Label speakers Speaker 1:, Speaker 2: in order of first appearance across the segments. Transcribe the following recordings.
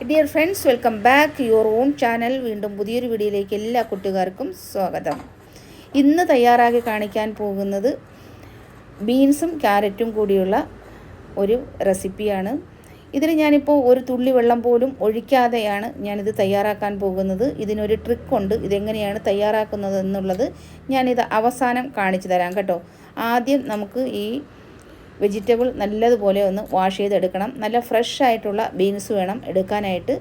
Speaker 1: Dear friends, welcome back your own channel. വീണ്ടും പുതിയൊരു വീഡിയോയിലേക്ക് എല്ലാ കുട്ടികാർക്കും സ്വാഗതം. ഇന്ന് തയ്യാറാക്കി കാണിക്കാൻ പോകുന്നത് ബീൻസും ക്യാരറ്റും കൂടിയുള്ള ഒരു റെസിപ്പിയാണ്. ഇതിൽ ഞാനിപ്പോൾ ഒരു തുള്ളി വെള്ളം പോലും ഒഴിക്കാതെയാണ് ഞാനിത് തയ്യാറാക്കാൻ പോകുന്നത്. ഇതിനൊരു ട്രിക്കുണ്ട്. ഇതെങ്ങനെയാണ് തയ്യാറാക്കുന്നത് എന്നുള്ളത് ഞാനിത് അവസാനം കാണിച്ചു തരാം കേട്ടോ. ആദ്യം നമുക്ക് ഈ വെജിറ്റബിൾ നല്ലതുപോലെ ഒന്ന് വാഷ് ചെയ്തെടുക്കണം. നല്ല ഫ്രഷ് ആയിട്ടുള്ള ബീൻസ് വേണം എടുക്കാനായിട്ട്.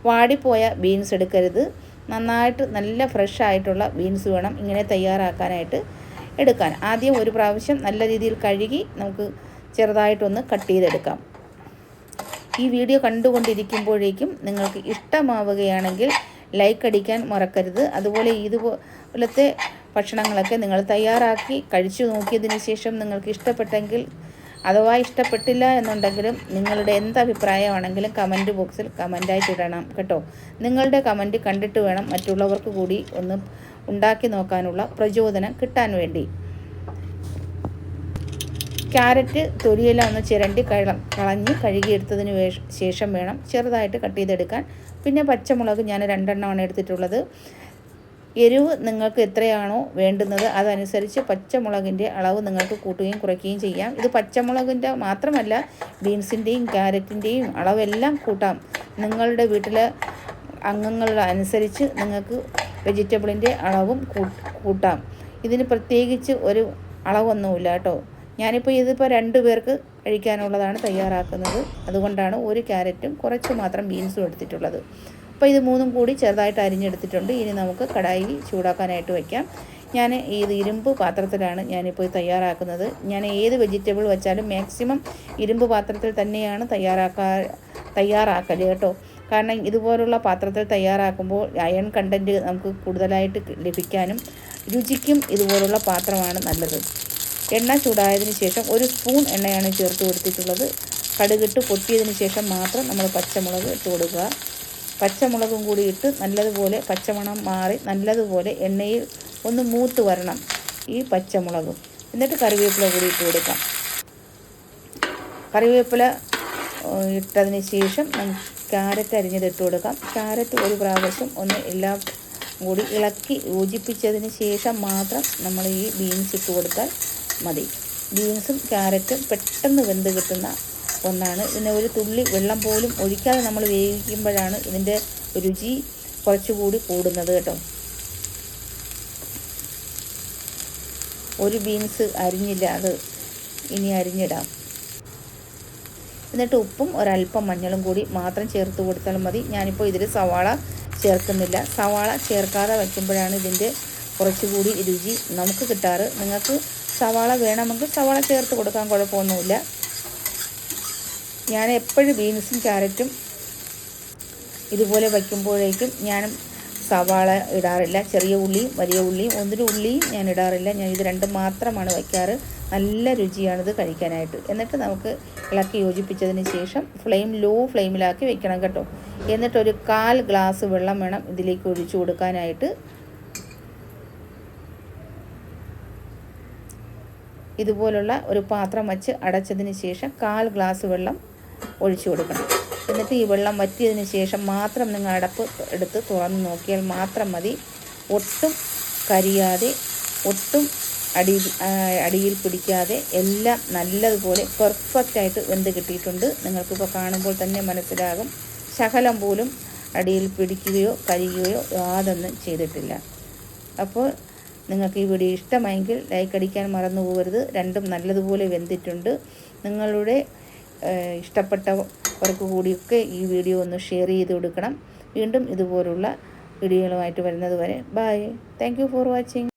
Speaker 1: വാടിപ്പോയ ബീൻസ് എടുക്കരുത്. നന്നായിട്ട് നല്ല ഫ്രഷ് ആയിട്ടുള്ള ബീൻസ് വേണം ഇങ്ങനെ തയ്യാറാക്കാനായിട്ട് എടുക്കാൻ. ആദ്യം ഒരു പ്രാവശ്യം നല്ല രീതിയിൽ കഴുകി നമുക്ക് ചെറുതായിട്ടൊന്ന് കട്ട് ചെയ്തെടുക്കാം. ഈ വീഡിയോ കണ്ടുകൊണ്ടിരിക്കുമ്പോഴേക്കും നിങ്ങൾക്ക് ഇഷ്ടമാവുകയാണെങ്കിൽ ലൈക്ക് അടിക്കാൻ മറക്കരുത്. അതുപോലെ ഇതുപോലത്തെ ഭക്ഷണങ്ങളൊക്കെ നിങ്ങൾ തയ്യാറാക്കി കഴിച്ചു നോക്കിയതിന് ശേഷം നിങ്ങൾക്ക് ഇഷ്ടപ്പെട്ടെങ്കിൽ, അഥവാ ഇഷ്ടപ്പെട്ടില്ല എന്നുണ്ടെങ്കിലും നിങ്ങളുടെ എന്ത് അഭിപ്രായമാണെങ്കിലും കമൻറ്റ് ബോക്സിൽ കമൻറ്റായിട്ട് ഇടണം കേട്ടോ. നിങ്ങളുടെ കമൻറ്റ് കണ്ടിട്ട് വേണം മറ്റുള്ളവർക്ക് കൂടി ഒന്ന് ഉണ്ടാക്കി നോക്കാനുള്ള പ്രചോദനം കിട്ടാൻ വേണ്ടി. ക്യാരറ്റ് തൊലിയെല്ലാം ഒന്ന് ചിരണ്ടി കളഞ്ഞ് കഴുകിയെടുത്തതിന് ശേഷം വേണം ചെറുതായിട്ട് കട്ട് ചെയ്തെടുക്കാൻ. പിന്നെ പച്ചമുളക് ഞാൻ 2 എണ്ണമാണ് എടുത്തിട്ടുള്ളത്. എരിവ് നിങ്ങൾക്ക് എത്രയാണോ വേണ്ടുന്നത് അതനുസരിച്ച് പച്ചമുളകിൻ്റെ അളവ് നിങ്ങൾക്ക് കൂട്ടുകയും കുറയ്ക്കുകയും ചെയ്യാം. ഇത് പച്ചമുളകിൻ്റെ മാത്രമല്ല, ബീൻസിൻ്റെയും ക്യാരറ്റിൻ്റെയും അളവെല്ലാം കൂട്ടാം. നിങ്ങളുടെ വീട്ടിലെ അംഗങ്ങളുടെ അനുസരിച്ച് നിങ്ങൾക്ക് വെജിറ്റബിളിൻ്റെ അളവും കൂട്ടാം. ഇതിന് പ്രത്യേകിച്ച് ഒരു അളവൊന്നുമില്ല കേട്ടോ. ഞാനിപ്പോൾ ഇതിപ്പോൾ 2 പേർക്ക് കഴിക്കാനുള്ളതാണ് തയ്യാറാക്കുന്നത്. അതുകൊണ്ടാണ് ഒരു ക്യാരറ്റും കുറച്ച് മാത്രം ബീൻസും എടുത്തിട്ടുള്ളത്. അപ്പോൾ ഇത് 3ഉം കൂടി ചെറുതായിട്ട് അരിഞ്ഞെടുത്തിട്ടുണ്ട്. ഇനി നമുക്ക് കടായി ചൂടാക്കാനായിട്ട് വയ്ക്കാം. ഞാൻ ഇത് ഇരുമ്പ് പാത്രത്തിലാണ് ഞാനിപ്പോൾ തയ്യാറാക്കുന്നത്. ഞാൻ ഏത് വെജിറ്റബിൾ വെച്ചാലും മാക്സിമം ഇരുമ്പ് പാത്രത്തിൽ തന്നെയാണ് തയ്യാറാക്കൽ കേട്ടോ. കാരണം ഇതുപോലുള്ള പാത്രത്തിൽ തയ്യാറാക്കുമ്പോൾ അയൺ കണ്ടൻറ്റ് നമുക്ക് കൂടുതലായിട്ട് ലഭിക്കാനും രുചിക്കും ഇതുപോലുള്ള പാത്രമാണ് നല്ലത്. എണ്ണ ചൂടായതിന് ശേഷം 1 സ്പൂൺ എണ്ണയാണ് ചേർത്ത് കൊടുത്തിട്ടുള്ളത്. കടുകിട്ട് പൊട്ടിയതിന് ശേഷം മാത്രം നമ്മൾ പച്ചമുളക് ഇട്ട് കൊടുക്കുക. പച്ചമുളകും കൂടി ഇട്ട് നല്ലതുപോലെ പച്ചമണം മാറി നല്ലതുപോലെ എണ്ണയിൽ ഒന്ന് മൂത്ത് വരണം ഈ പച്ചമുളകും. എന്നിട്ട് കറിവേപ്പില കൂടി ഇട്ട് കൊടുക്കാം. കറിവേപ്പില ഇട്ടതിന് ശേഷം ക്യാരറ്റ് അരിഞ്ഞത് ഇട്ട് കൊടുക്കാം. ക്യാരറ്റ് ഒരു പ്രാവശ്യം ഒന്ന് എല്ലാം കൂടി ഇളക്കി യോജിപ്പിച്ചതിന് ശേഷം മാത്രം നമ്മൾ ഈ ബീൻസ് ഇട്ട് കൊടുത്താൽ മതി. ബീൻസും ക്യാരറ്റും പെട്ടെന്ന് വെന്ത് കിട്ടുന്ന ഒന്നാണ്. ഇതിന് ഒരു തുള്ളി വെള്ളം പോലും ഒഴിക്കാതെ നമ്മൾ വേവിക്കുമ്പോഴാണ് ഇതിൻ്റെ രുചി കുറച്ചുകൂടി കൂടുന്നത് കേട്ടോ. ഒരു ബീൻസ് അരിഞ്ഞില്ല, അത് ഇനി അരിഞ്ഞിടാം. എന്നിട്ട് ഉപ്പും ഒരല്പം മഞ്ഞളും കൂടി മാത്രം ചേർത്ത് കൊടുത്താൽ മതി. ഞാനിപ്പോൾ ഇതിൽ സവാള ചേർക്കുന്നില്ല. സവാള ചേർക്കാതെ വയ്ക്കുമ്പോഴാണ് ഇതിൻ്റെ കുറച്ചുകൂടി രുചി നമുക്ക് കിട്ടാറ്. നിങ്ങൾക്ക് സവാള വേണമെങ്കിൽ സവാള ചേർത്ത് കൊടുക്കാൻ കുഴപ്പമൊന്നുമില്ല. ഞാൻ എപ്പോഴും ബീൻസും ക്യാരറ്റും ഇതുപോലെ വയ്ക്കുമ്പോഴേക്കും ഞാൻ സവാള ഇടാറില്ല. ചെറിയ ഉള്ളിയും വലിയ ഉള്ളിയും 1 ഉള്ളിയും ഞാൻ ഇടാറില്ല. ഞാൻ ഇത് 2 മാത്രമാണ് വയ്ക്കാറ്. നല്ല രുചിയാണിത് കഴിക്കാനായിട്ട്. എന്നിട്ട് നമുക്ക് ഇളക്കി യോജിപ്പിച്ചതിന് ശേഷം ലോ ഫ്ലെയിമിലാക്കി വെക്കണം കേട്ടോ. എന്നിട്ടൊരു 1/4 ഗ്ലാസ് വെള്ളം വേണം ഇതിലേക്ക് ഒഴിച്ചു കൊടുക്കാനായിട്ട്. ഇതുപോലുള്ള ഒരു പാത്രം വച്ച് അടച്ചതിന് ശേഷം 1/4 ഗ്ലാസ് വെള്ളം ഒഴിച്ചു കൊടുക്കണം. എന്നിട്ട് ഈ വെള്ളം വറ്റിയതിന് ശേഷം മാത്രം നിങ്ങൾ അടപ്പ് എടുത്ത് തുറന്ന് നോക്കിയാൽ മാത്രം മതി. ഒട്ടും കരിയാതെ, ഒട്ടും അടിയിൽ പിടിക്കാതെ എല്ലാം നല്ലതുപോലെ പെർഫെക്റ്റായിട്ട് വെന്ത് കിട്ടിയിട്ടുണ്ട്. നിങ്ങൾക്കിപ്പോൾ കാണുമ്പോൾ തന്നെ മനസ്സിലാകും. ശകലം പോലും അടിയിൽ പിടിക്കുകയോ കരിയുകയോ യാതൊന്നും ചെയ്തിട്ടില്ല. അപ്പോൾ നിങ്ങൾക്ക് ഈ വീഡിയോ ഇഷ്ടമായെങ്കിൽ ലൈക്ക് അടിക്കാൻ മറന്നു പോകരുത്. 2ഉം നല്ലതുപോലെ വെന്തിട്ടുണ്ട്. നിങ്ങളുടെ ഇഷ്ടപ്പെട്ടവർക്ക് കൂടിയൊക്കെ ഈ വീഡിയോ ഒന്ന് ഷെയർ ചെയ്ത് കൊടുക്കണം. വീണ്ടും ഇതുപോലുള്ള വീഡിയോകളുമായിട്ട് വരുന്നത് വരെ bye. Thank you for watching.